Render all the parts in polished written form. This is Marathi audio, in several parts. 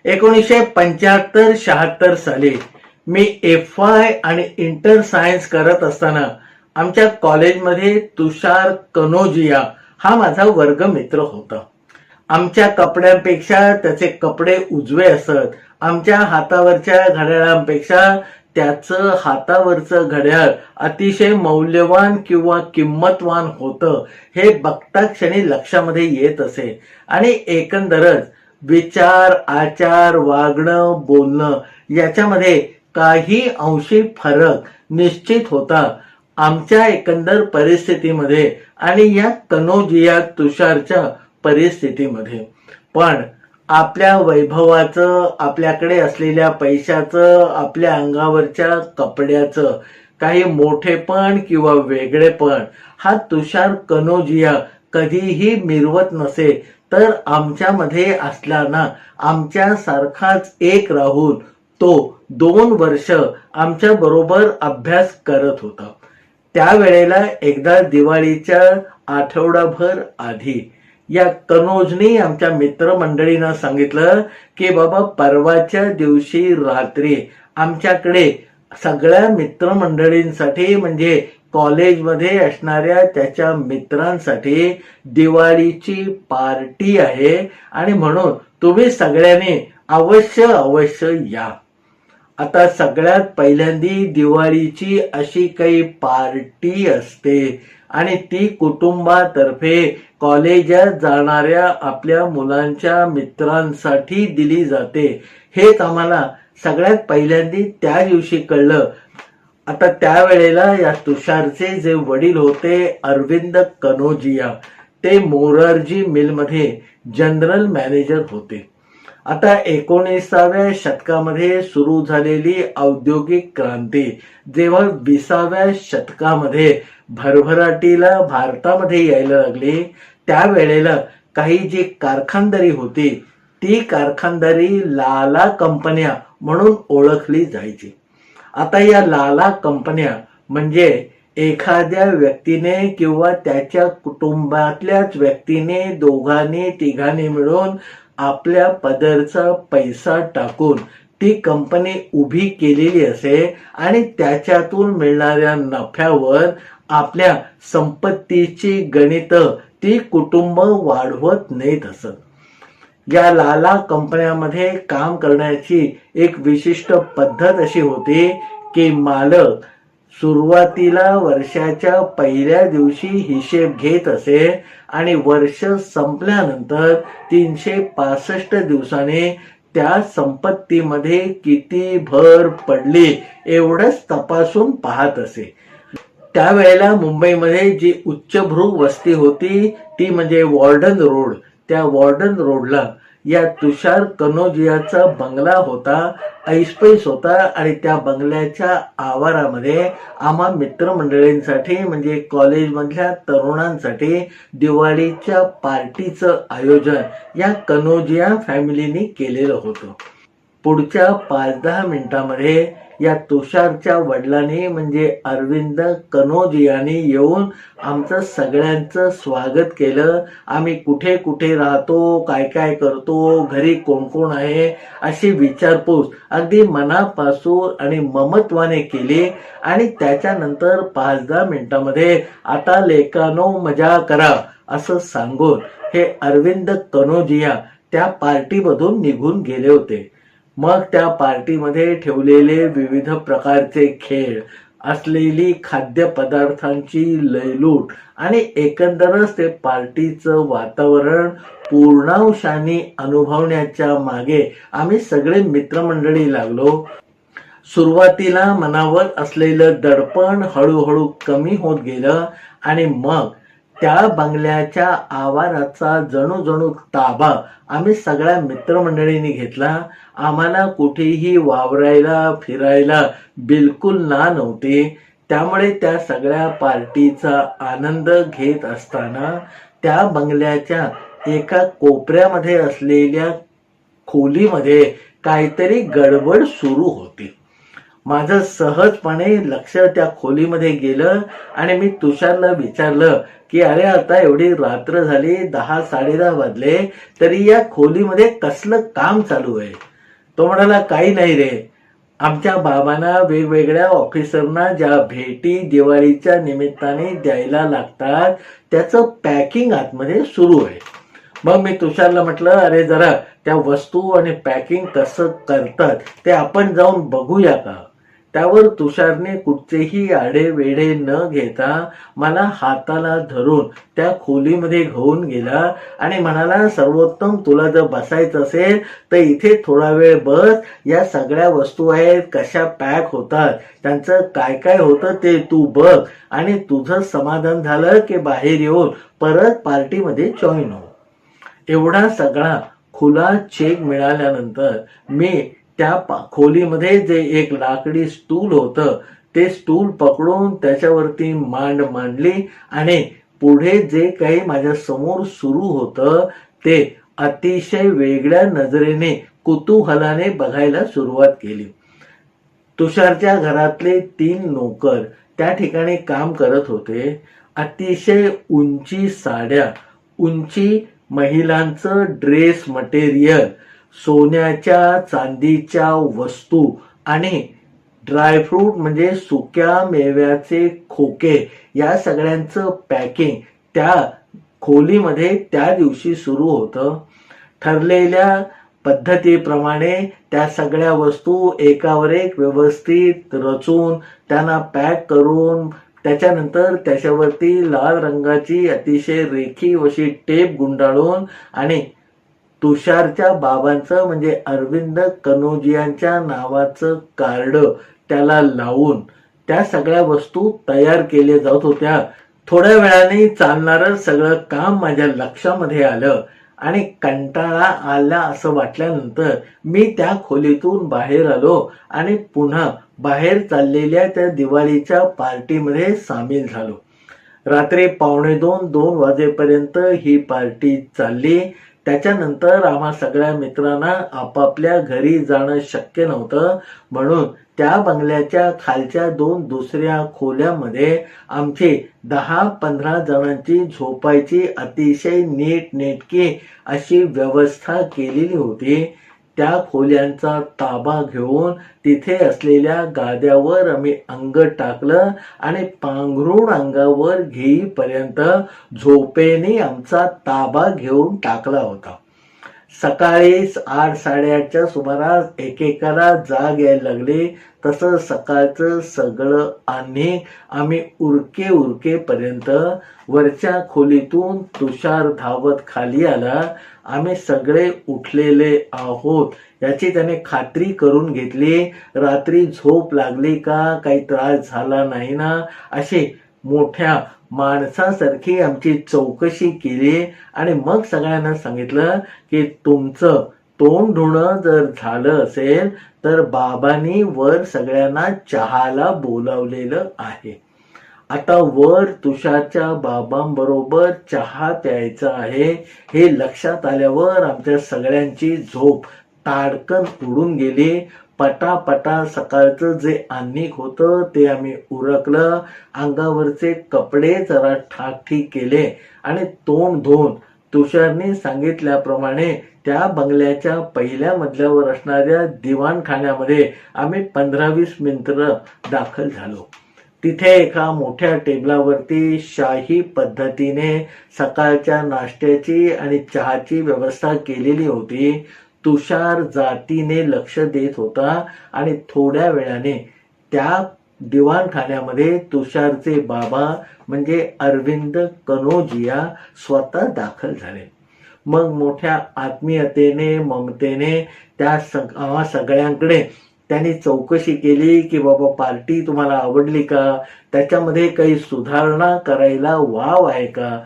1975-76 साली मी FY आणि इंटर सायन्स करत असताना आमच्या कॉलेजमध्ये तुषार कनोजिया हा माझा वर्गमित्र होता. आमच्या कपड्यांपेक्षा त्याचे कपडे उजवे असत. आमच्या हातावरच्या घड्याळांपेक्षा त्याचं हातावरचं घड्याळ अतिशय मौल्यवान किंवा किंमतवान होतं हे बघता क्षणी लक्षामध्ये येत असे. आणि एकंदरच विचार, आचार, वागणं, बोलणं याच्यामध्ये काही अंशी फरक निश्चित होता आमच्या एकंदर परिस्थितीमध्ये आणि या कनोजिया तुषारच्या परिस्थितीमध्ये. पण आपल्या वैभवाचं, आपल्याकडे असलेल्या पैशाचं, आपल्या अंगावरच्या कपड्याचं काही मोठेपण किंवा वेगळेपण हा तुषार कनोजिया कधीही मिरवत नसे, तर आमच्यामध्ये असल्यानं आमच्या सारखाच एक राहुल तो 2 वर्ष आमच्या बरोबर अभ्यास करत होता. त्यावेळेला एकदा दिवाळीच्या आठवडाभर आधी या कनोजनी आमच्या मित्रमंडळींना सांगितलं की बाबा परवाच्या दिवशी रात्री आमच्याकडे सगळ्या मित्रमंडळींसाठी म्हणजे कॉलेजमध्ये असणाऱ्या त्याच्या मित्रांसाठी दिवाळीची पार्टी आहे आणि म्हणून तुम्ही सगळ्यांनी अवश्य या. आता सगळ्यात पहिल्यांदी दिवाळीची अशी काही पार्टी असते आणि ती कुटुंबातर्फे कॉलेजात जाणाऱ्या आपल्या मुलांच्या मित्रांसाठी दिली जाते. हेच आम्हाला सगळ्यात पहिल्यांदी त्या दिवशी कळलं. आता त्यावेळेला या तुषारचे जे वडील होते अरविंद कनोजिया, ते मोरारजी मिलमध्ये जनरल मॅनेजर होते. आता 19व्या शतकामध्ये सुरू झालेली औद्योगिक क्रांती जेव्हा 20व्या शतकामध्ये भरभराटीला भारतामध्ये यायला लागली, त्यावेळेला काही जी कारखानदारी होती ती कारखानदारी लाला कंपन्या म्हणून ओळखली जायची. आता या लाला कंपन्या म्हणजे एखाद्या व्यक्तीने किंवा त्याच्या कुटुंबातल्याच व्यक्तीने दोघांनी तिघांनी मिळून आपल्या पदरचा पैसा टाकून ती कंपनी उभी केलेली असे आणि त्याच्यातून मिळणाऱ्या नफ्यावर आपल्या संपत्तीची गणित ती कुटुंब वाढवत नेत असत. या लाला कंपन्यामध्ये काम करण्याची एक विशिष्ट पद्धत अशी होती की मालक सुरुवातीला वर्षाच्या पहिल्या दिवशी हिशेब घेत असे आणि वर्ष संपल्यानंतर 365 दिवसाने त्या संपत्तीमध्ये किती भर पडली एवढंच तपासून पाहत असे. त्यावेळेला मुंबईमध्ये जी उच्चभ्रू वस्ती होती ती म्हणजे वॉर्डन रोड. त्या वॉर्डन रोडला या तुषार कनोजियाचा बंगला होता, ऐसपैस होता आणि त्या बंगल्याच्या आवारामध्ये आम्हा मित्रमंडळींसाठी म्हणजे कॉलेजमधल्या तरुणांसाठी दिवाळीच्या पार्टीचं आयोजन या कनोजिया फॅमिलीनी केलेलं होतं. पुढच्या 5-10 मिनिटांमध्ये या तुषारच्या वडिलांनी म्हणजे अरविंद कनोजियानी येऊन आमचं सगळ्यांचं स्वागत केलं. आम्ही कुठे कुठे राहतो, काय काय करतो, घरी कोण कोण आहे अशी विचारपूस अगदी मनापासून आणि ममत्वाने केली. आणि त्याच्यानंतर 5-10 मिनिटांमध्ये आता लेकानो मजा करा असं सांगून हे अरविंद कनोजिया त्या पार्टीमधून निघून गेले होते. मग त्या पार्टीमध्ये ठेवलेले विविध प्रकारचे खेळ, असलेली खाद्यपदार्थांची लयलूट आणि एकंदरच ते पार्टीचं वातावरण पूर्णांशाने अनुभवण्याच्या मागे आम्ही सगळे मित्रमंडळी लागलो. सुरुवातीला मनावर असलेलं दडपण हळूहळू कमी होत गेलं आणि मग त्या बंगल्याच्या आवाराचा जणू ताबा आम्ही सगळ्या मित्रमंडळींनी घेतला. आम्हाला कुठेही वावरायला फिरायला बिलकुल ना नव्हते. त्यामुळे त्या सगळ्या पार्टीचा आनंद घेत असताना त्या बंगल्याच्या एका कोपऱ्यामध्ये असलेल्या खोलीमध्ये काहीतरी गडबड सुरू होती. माझं सहजपणे लक्ष त्या खोलीमध्ये गेलं आणि मी तुषारला विचारलं की अरे आता एवढी रात्र झाली, 10 10:30 वाजले, तरी या खोलीमध्ये कसलं काम चालू आहे? तो म्हणाला काही नाही रे, आमच्या बाबांना वेगवेगळ्या ऑफिसरना ज्या भेटी दिवाळीच्या निमित्ताने द्यायला लागतात त्याचं पॅकिंग आतमध्ये सुरू आहे. मग मी तुषारला म्हटलं अरे जरा त्या वस्तू आणि पॅकिंग कसं करतात ते आपण जाऊन बघूया का? त्यावर तुषारने कुठचेही आडेवेढे न घेता मला हाताला धरून त्या खोलीमध्ये घेऊन गेला आणि म्हणाला सर्वोत्तम, तुला जर बसायचं असेल तर इथे थोडा वेळ बस, या सगळ्या वस्तू आहेत, कशा पॅक होतात, त्यांचं काय काय होतं ते तू बघ आणि तुझं समाधान झालं की बाहेर येऊन परत पार्टीमध्ये जॉईन हो. एवढा सगळा खुला चेक मिळाल्यानंतर मी त्या खोलीमध्ये जे एक लाकडी स्टूल होतं ते स्टूल पकडून त्याच्यावरती मांड मांडली आणि पुढे जे काही माझ्या समोर सुरू होतं ते अतिशय वेगळ्या नजरेने कुतूहलाने बघायला सुरुवात केली. तुषारच्या घरातले 3 नोकर त्या ठिकाणी काम करत होते. अतिशय उंची साड्या, उंची महिलांचं ड्रेस मटेरियल, सोन्याच्या चांदीच्या वस्तू आणि ड्रायफ्रूट म्हणजे सुक्या मेव्याचे खोके, या सगळ्यांचं पॅकिंग त्या खोलीमध्ये त्या दिवशी सुरू होतं. ठरलेल्या पद्धतीप्रमाणे त्या सगळ्या वस्तू एकावर एक व्यवस्थित रचून त्यांना पॅक करून त्याच्यानंतर त्याच्यावरती लाल रंगाची अतिशय रेखीव अशी टेप गुंडाळून आणि तुषारच्या बाबांचं म्हणजे अरविंद कनोजियांच्या नावाचं कार्ड त्याला लावून त्या सगळ्या वस्तू तयार केल्या जात होत्या. थोड्या वेळाने चालणारं सगळं काम माझ्या लक्षामध्ये आलं आणि कंटाळा आला असं वाटल्यानंतर मी त्या खोलीतून बाहेर आलो आणि पुन्हा बाहेर चाललेल्या त्या दिवाळीच्या पार्टीमध्ये सामील झालो. रात्री 1:45-2 वाजेपर्यंत ही पार्टी चालली. त्याच्यानंतर आम्हा सगळ्या मित्रांना आपापल्या घरी जाणं शक्य नव्हतं, म्हणून त्या बंगल्याच्या खालच्या 2 दुसऱ्या खोल्यामध्ये आमची 10-15 जणांची झोपायची अतिशय नीटनेटकी अशी व्यवस्था केलेली होती. त्या खोल्यांचा ताबा घेऊन तिथे असलेल्या गाद्यावर आम्ही अंग टाकलं आणि पांघरूण अंगावर घेईपर्यंत झोपेने आमचा ताबा घेऊन टाकला होता. सकाळी 8-8:30च्या सुमारास एकेकाला जाग यायला लागली. तसं सकाळचं सगळं आम्ही उरकेपर्यंत वरच्या खोलीतून तुषार धावत खाली आला. आम्ही सगळे उठलेले आहोत याची त्याने खात्री करून घेतली. रात्री झोप लागली का, काही त्रास झाला नाही ना, अशी मोठ्या माणसासारखी आमची चौकशी केली आणि मग सगळ्यांना सांगितलं की तुमचं तोंड धुणं जर झालं असेल तर बाबांनी वर सगळ्यांना चहाला बोलावलेलं आहे. आता वर तुषारच्या बाबांबरोबर चहा प्यायचा आहे हे लक्षात आल्यावर आमच्या सगळ्यांची झोप ताडकन उडून गेली. पटापटा सकाळचं जे आन्निक होतं ते आम्ही उरकलं, अंगावरचे कपडे जरा ठाकठीक केले आणि तोंड धुवून तुषारने सांगितल्याप्रमाणे त्या बंगल्याच्या पहिल्या मजल्यावर असणाऱ्या दिवाणखान्यामध्ये आम्ही 15-20 मिनिटं दाखल झालो. तिथे एका मोठ्या टेबलावरती शाही पद्धतीने सकाळच्या नाश्त्याची आणि चहाची व्यवस्था केलेली होती. तुषार जातीने लक्ष देत होता आणि थोड्या वेळाने त्या दिवाणखान्यामध्ये तुषारचे बाबा म्हणजे अरविंद कनोजिया स्वतः दाखल झाले. मग मोठ्या आत्मीयतेने ममतेने त्या सगळ्यांकडे त्यांनी चौकशी केली की बाबा पार्टी तुम्हाला आवडली का, त्याच्यामध्ये काही सुधारणा करायला वाव आहे का.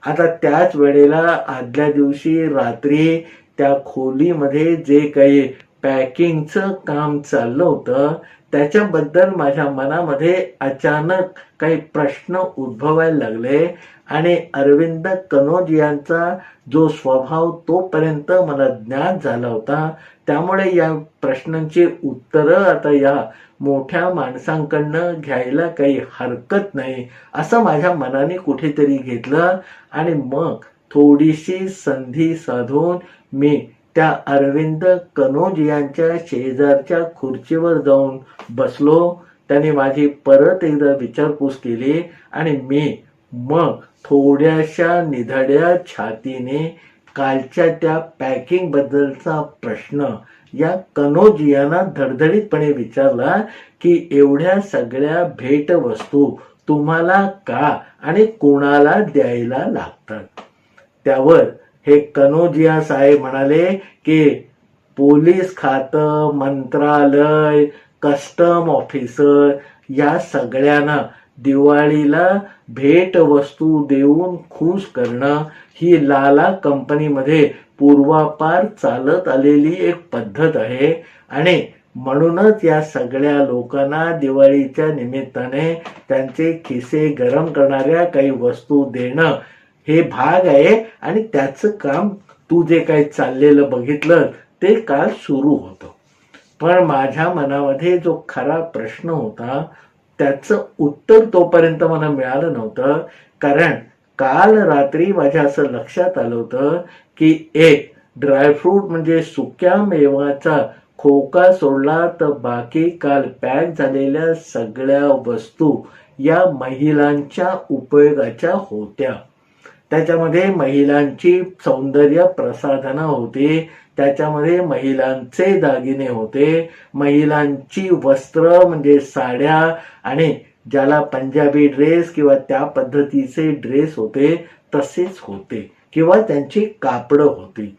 आता त्याच वेळेला आदल्या दिवशी रात्री त्या खोलीमध्ये जे काही पॅकिंगचं काम चाललं होतं त्याच्याबद्दल माझ्या मनामध्ये अचानक काही प्रश्न उद्भवायला लागले आणि अरविंद कनोज यांचा जो स्वभाव तोपर्यंत मला ज्ञात झाला होता, त्यामुळे या प्रश्नांची उत्तरं आता या मोठ्या माणसांकडनं घ्यायला काही हरकत नाही असं माझ्या मनाने कुठेतरी घेतलं. आणि मग थोडीशी संधी साधून मी त्या अरविंद कनोज यांच्या शेजारच्या खुर्चीवर जाऊन बसलो. त्याने माझी परत एकदा विचारपूस केली आणि मी मग थोड्याशा निधड्या छातीने कालच्या त्या पॅकिंग बद्दलचा प्रश्न या कनोज यांना धडधडीतपणे विचारला की एवढ्या सगळ्या भेटवस्तू तुम्हाला का आणि कोणाला द्यायला लागतात. त्यावर हे कनोजिया साहेब म्हणाले की पोलीस खातं, मंत्रालय, कस्टम ऑफिसर या सगळ्यांना दिवाळीला भेटवस्तू देऊन खुश करणं ही लाला कंपनीमध्ये पूर्वापार चालत आलेली एक पद्धत आहे आणि म्हणूनच या सगळ्या लोकांना दिवाळीच्या निमित्ताने त्यांचे खिसे गरम करणाऱ्या काही वस्तू देणं हे भाग आहे. आणि त्याचं काम तू जे काही चाललेलं बघितलं ते काल सुरू होतं. पण माझ्या मनामध्ये जो खरा प्रश्न होता त्याचं उत्तर तोपर्यंत मला मिळालं नव्हतं. कारण काल रात्री माझ्या असं लक्षात आलं होतं की एक ड्रायफ्रूट म्हणजे सुक्या मेवाचा खोका सोडला तर बाकी काल पॅक झालेल्या सगळ्या वस्तू या महिलांच्या उपयोगाच्या होत्या. त्याच्यामध्ये महिलांची सौंदर्य प्रसाधनं होती, त्याच्यामध्ये महिलांचे दागिने होते, महिलांची वस्त्र म्हणजे साड्या आणि ज्याला पंजाबी ड्रेस किंवा त्या पद्धतीचे ड्रेस होते तसेच होते किंवा त्यांची कापडं होती.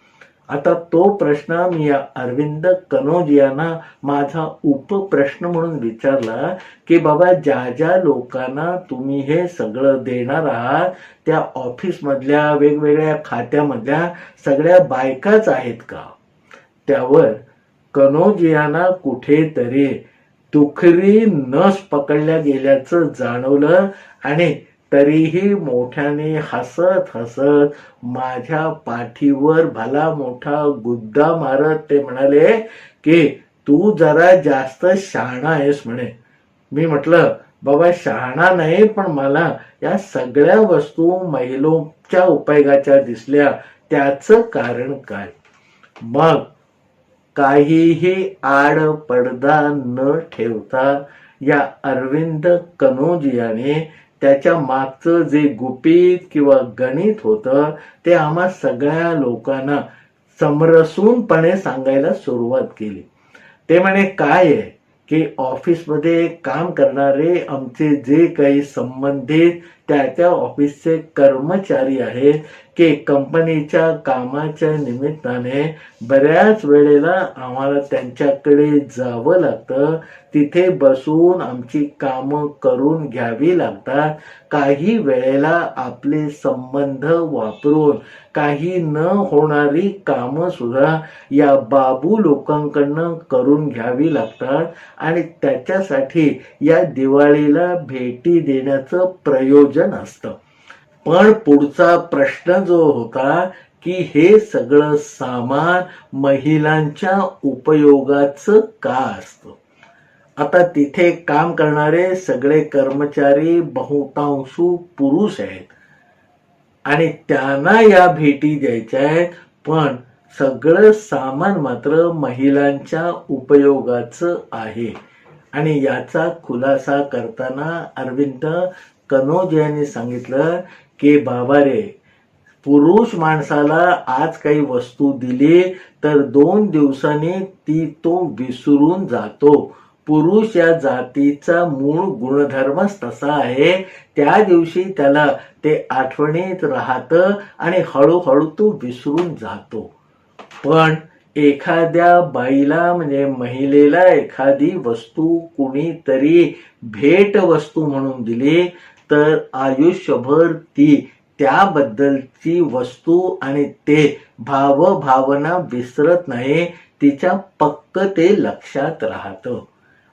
आता तो प्रश्न मी या अरविंद कनोज यांना माझा उपप्रश्न म्हणून विचारला की बाबा ज्या ज्या लोकांना तुम्ही हे सगळं देणार आहात त्या ऑफिसमधल्या वेगवेगळ्या खात्यामधल्या सगळ्या बायकाच आहेत का. त्यावर कनोज यांना कुठेतरी दुखरी नस पकडल्या गेल्याचं जाणवलं आणि तरीही मोठ्याने हसत हसत माझ्या पाठीवर भला मोठा गुद्दा मारत ते म्हणाले की तू जरा जास्त शहाणा आहेस म्हणे. मी म्हटलं बाबा शहाणा नाही, पण मला या सगळ्या वस्तू महिलांच्या उपयोगाच्या दिसल्या, त्याचं कारण काय. मग काहीही आड पडदा न ठेवता या अरविंद कनोज याने त्याच्या मागचं जे गुपित किंवा गणित होतं ते आम्हा सगळ्या लोकांना समरसूनपणे सांगायला सुरुवात केली. ते म्हणे काय आहे की ऑफिसमध्ये काम करणारे आमचे जे काही संबंधित त्या ऑफिसचे कर्मचारी आहेत की कंपनीच्या कामाच्या निमित्ताने बऱ्याच वेळेला आम्हाला त्यांच्याकडे जावं लागतं, तिथे बसून आमची कामं करून घ्यावी लागतात. काही वेळेला आपले संबंध वापरून काही न होणारी कामं सुद्धा या बाबू लोकांकडनं करून घ्यावी लागतात आणि त्याच्यासाठी या दिवाळीला भेटी देण्याचं प्रयोजन असतं. पण पुढचा प्रश्न जो होता की हे सगळं सामान महिलांच्या उपयोगाचं का असतं. आता तिथे काम करणारे सगळे कर्मचारी बहुतांश पुरुष आहेत आणि त्यांना या भेटी द्यायच्या आहेत, पण सगळं सामान मात्र महिलांच्या उपयोगाचं आहे. आणि याचा खुलासा करताना अरविंद कनोज यांनी सांगितलं की बाबा रे, पुरुष माणसाला आज काही वस्तू दिली तर 2 दिवसांनी ती तो विसरून जातो. पुरुष या जातीचा मूळ गुणधर्मच तसा आहे, त्या दिवशी त्याला ते आठवणीत राहतं आणि हळूहळू तो विसरून जातो. पण एखाद्या बाईला म्हणजे महिलेला एखादी वस्तू कुणीतरी भेट वस्तू म्हणून दिली तर आयुष्यभर ती त्याबद्दलची वस्तू आणि ते भावभावना विसरत नाही, तिच्या पक्क ते लक्षात राहतं.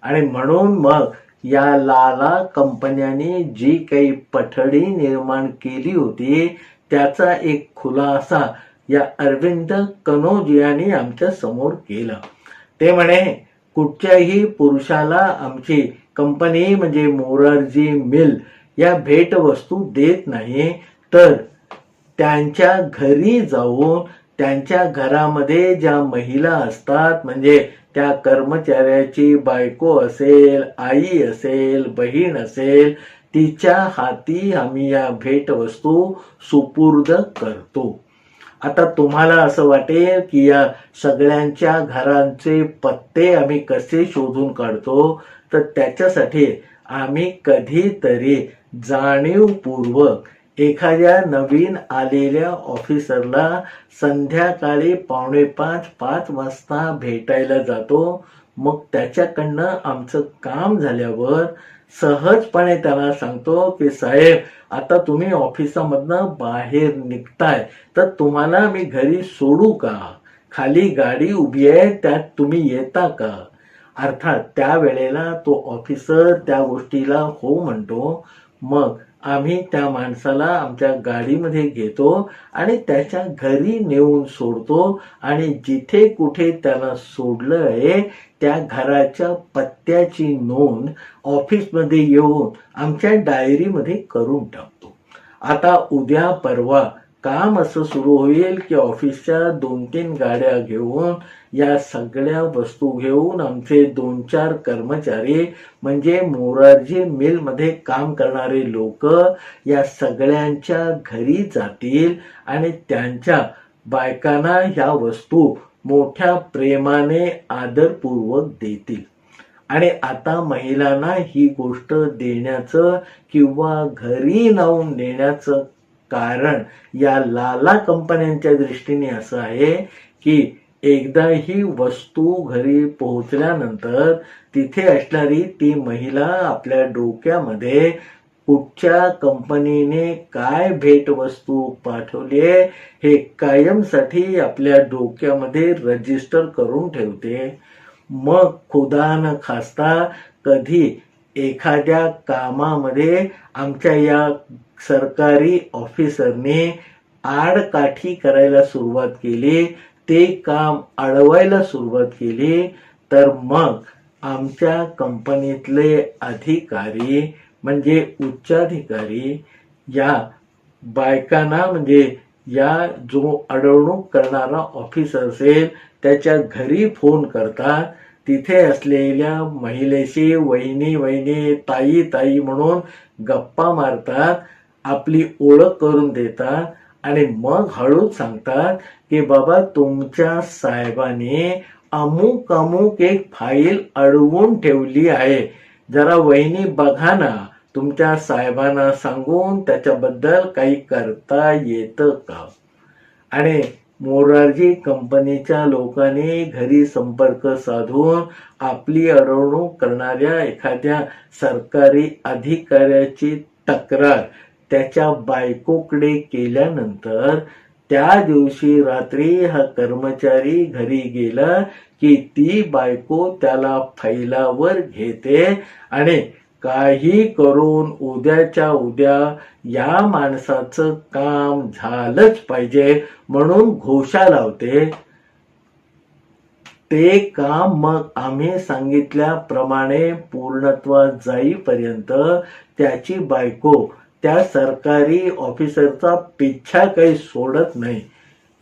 आणि म्हणून मग या लाला कंपन्यांनी जी काही पठडी निर्माण केली होती त्याचा एक खुलासा या अरविंद कनोजियांनी आमच्या समोर केला. ते म्हणे, कुठच्याही पुरुषाला आमची कंपनी म्हणजे मोरारजी मिल या भेटवस्तू देत नाही, तर त्यांच्या घरी जाऊन त्यांच्या घरामध्ये ज्या महिला असतात म्हणजे त्या कर्मचाऱ्याची बायको असेल, आई असेल, बहीण असेल, तिच्या हाती आम्ही या भेटवस्तू सुपूर्द करतो. आता तुम्हाला असं वाटेल की या सगळ्यांच्या घरांचे पत्ते आम्ही कसे शोधून काढतो, तर त्याच्यासाठी आम्ही कधीतरी जाणीवपूर्वक एखाद्या नवीन आलेल्या ऑफिसरला संध्याकाळी 4:45-5 वाजता भेटायला जातो. मग त्याच्याकडनं आमचं काम झाल्यावर सहजपणे त्याला सांगतो की साहेब, आता तुम्ही ऑफिसामधनं बाहेर निघताय तर तुम्हाला मी घरी सोडू का? खाली गाडी उभी आहे, त्यात तुम्ही येता का? अर्थात त्यावेळेला तो ऑफिसर त्या गोष्टीला हो म्हणतो. मग आम्ही त्या माणसाला आमच्या गाडीमध्ये घेतो आणि त्याच्या घरी नेऊन सोडतो आणि जिथे कुठे त्याला सोडलं आहे त्या घराच्या पत्त्याची नोंद ऑफिसमध्ये येऊन आमच्या डायरीमध्ये करून टाकतो. आता उद्या परवा काम असं सुरू होईल की ऑफिसच्या 2-3 गाड्या घेऊन या सगळ्या वस्तू घेऊन आमचे 2-4 कर्मचारी म्हणजे मोरारजी मिल मध्ये काम करणारे लोक या सगळ्यांच्या घरी जातील आणि त्यांच्या बायकांना ह्या वस्तू मोठ्या प्रेमाने आदरपूर्वक देतील. आणि आता महिलांना ही गोष्ट देण्याचं किंवा घरी लावून देण्याचं कारण या लाला कंपन्यांच्या दृष्टीने असं आहे की एकदा ही वस्तू घरी पोहोचल्यानंतर तिथे असणारी ती महिला आपल्या डोक्यामध्ये कुठच्या कंपनीने काय भेटवस्तू पाठवली हे कायमसाठी आपल्या डोक्यामध्ये रजिस्टर करून ठेवते. मग खुदा न खास्ता कधी एखाद्या कामामध्ये आमच्या या सरकारी ऑफिसरने आडकाठी करायला सुरुवात केली, ते काम अडवायला सुरुवात केली, तर मग आमच्या कंपनीतले अधिकारी म्हणजे उच्चाधिकारी या बायकांना म्हणजे या जो अडवणूक करणारा ऑफिसर असेल त्याच्या घरी फोन करतात. तिथे असलेल्या महिलेशी वहिनी वहिनी, ताई ताई म्हणून गप्पा मारतात, आपली ओळख करून देतात आणि मग हळूच सांगतात की बाबा तुमच्या साहेबांनी अमुक अमुक एक फाईल अडवून ठेवली आहे, जरा वहिनी बघा ना, तुमच्या साहेबांना सांगून त्याच्याबद्दल काही करता येतं का? आणि मोरारजी कंपनीच्या लोकांनी घरी संपर्क साधून आपली अडवणूक करणाऱ्या एखाद्या सरकारी अधिकाऱ्याची तक्रार त्याच्या बायकोकडे केल्यानंतर त्या दिवशी रात्री हा कर्मचारी घरी गेला की ती बायको त्याला फैलावर घेते आणि काही करून उद्याच्या उद्या या माणसाचं काम झालंच पाहिजे म्हणून घोषा लावते. ते काम मग आम्ही सांगितल्याप्रमाणे पूर्णत्वात जाईपर्यंत त्याची बायको त्या सरकारी ऑफिसरचा पिच्छा काही सोडत नाही.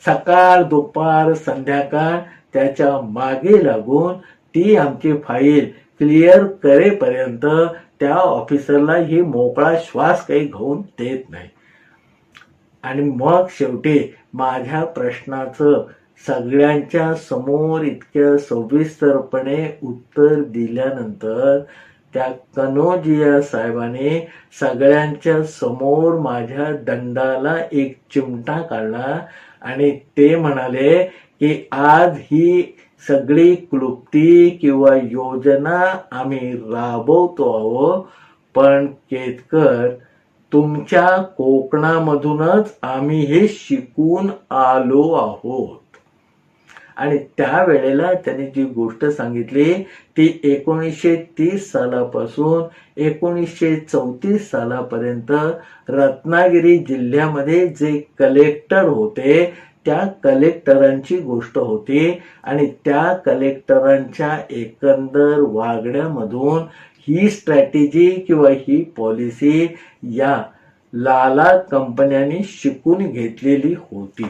सकाळ दुपार संध्याकाळ त्याच्या मागे लागून ती आमची फाईल क्लिअर करेपर्यंत त्या ऑफिसरला ही मोकळा श्वास काही घेऊन देत नाही. आणि मग शेवटी माझ्या प्रश्नाचं सगळ्यांच्या समोर इतक्या सविस्तरपणे उत्तर दिल्यानंतर त्या कनोजिया साहेबांनी सगळ्यांच्या समोर माझ्या दंडाला एक चिमटा काढला आणि ते म्हणाले की आज ही सगळी क्लुप्ती किंवा योजना आम्ही राबवतो आहोत, पण केतकर तुमच्या कोकणामधूनच आम्ही हे शिकून आलो आहोत. आणि त्यावेळेला त्यांनी जी गोष्ट सांगितली ती 1930 सालापासून 1934 सालापर्यंत रत्नागिरी जिल्ह्यामध्ये जे कलेक्टर होते त्या कलेक्टरांची गोष्ट होती आणि त्या कलेक्टरांच्या एकंदर वागण्यामधून ही स्ट्रॅटेजी किंवा ही पॉलिसी या लाला कंपन्यांनी शिकून घेतलेली होती.